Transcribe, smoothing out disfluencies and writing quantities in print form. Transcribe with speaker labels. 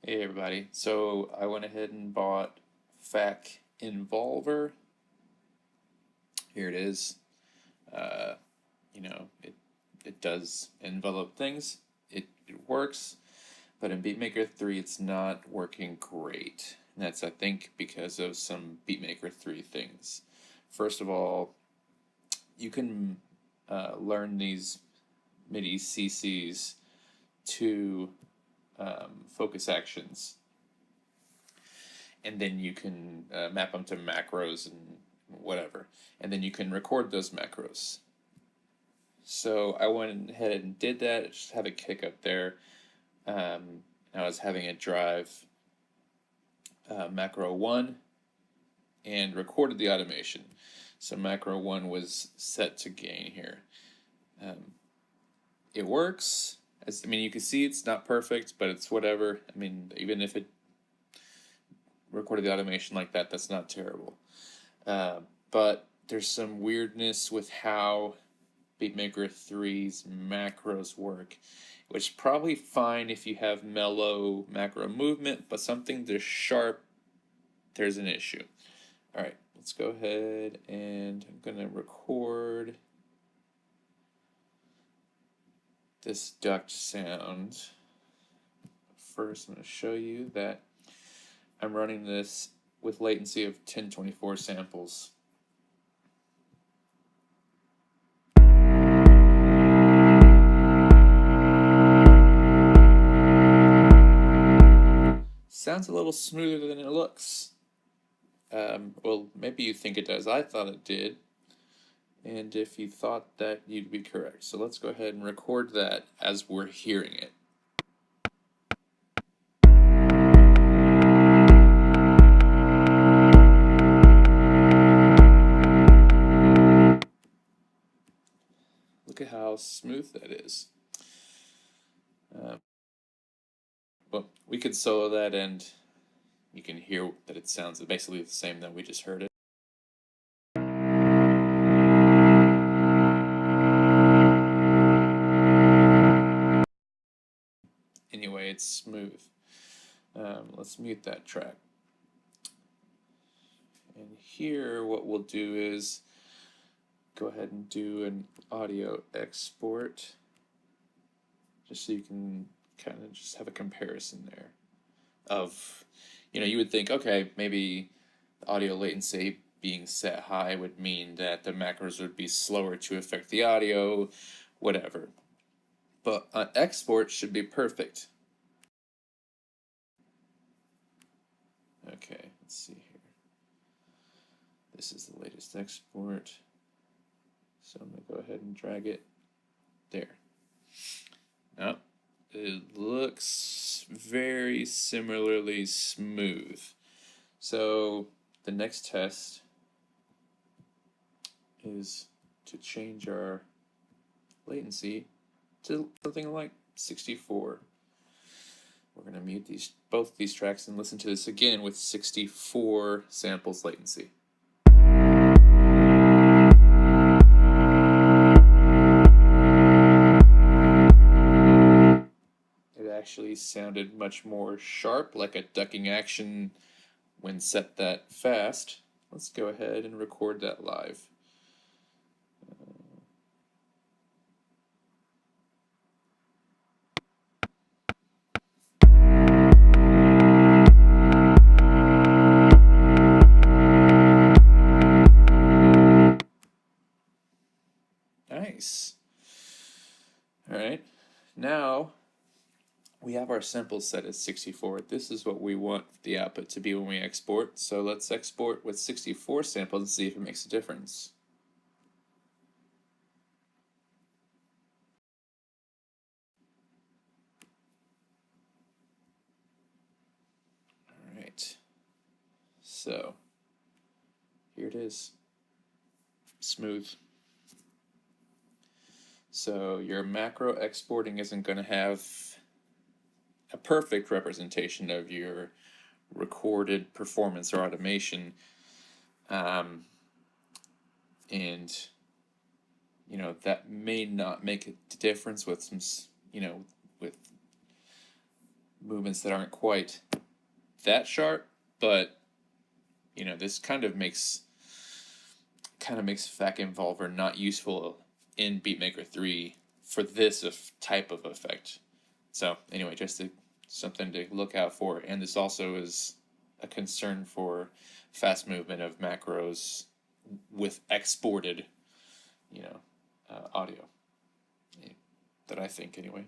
Speaker 1: Hey everybody, so I went ahead and bought FAC Envolver. Here it is. Uh, it does envelope things. It works, but in BeatMaker 3 it's not working great. And that's, I think, because of some BeatMaker 3 things. First of all, you can learn these MIDI CCs to focus actions, and then you can map them to macros and whatever, and then you can record those macros. So I went ahead and did that. Just have a kick up there. I was having it drive macro 1 and recorded the automation. So macro 1 was set to gain here. It works. You can see it's not perfect, but it's whatever. Even if it recorded the automation like that, that's not terrible. But there's some weirdness with how BeatMaker 3's macros work, which is probably fine if you have mellow macro movement, but something that's sharp, there's an issue. All right, let's go ahead and I'm going to record this duct sound. First, I'm going to show you that I'm running this with latency of 1024 samples. Sounds a little smoother than it looks. Well, maybe you think it does. I thought it did. And if you thought that, you'd be correct. So let's go ahead and record that as we're hearing it. Look at how smooth that is. Well, we could solo that and you can hear that it sounds basically the same that we just heard it. Anyway, it's smooth. Let's mute that track. And here what we'll do is go ahead and do an audio export, just so you can kind of just have a comparison there of, you would think, okay, maybe the audio latency being set high would mean that the macros would be slower to affect the audio, whatever. But an export should be perfect. Okay, let's see here. This is the latest export. So I'm going to go ahead and drag it there. Now, it looks very similarly smooth. So the next test is to change our latency to something like 64. We're going to mute both these tracks and listen to this again with 64 samples latency. It actually sounded much more sharp, like a ducking action when set that fast. Let's go ahead and record that live. Nice. All right, now we have our samples set at 64. This is what we want the output to be when we export. So let's export with 64 samples and see if it makes a difference. All right. So here it is. Smooth. So your macro exporting isn't going to have a perfect representation of your recorded performance or automation. And that may not make a difference with some, with movements that aren't quite that sharp, but you know, this kind of makes FAC Envolver not useful in Beatmaker 3 for this type of effect. So anyway, just something to look out for. And this also is a concern for fast movement of macros with exported, audio. That I think anyway.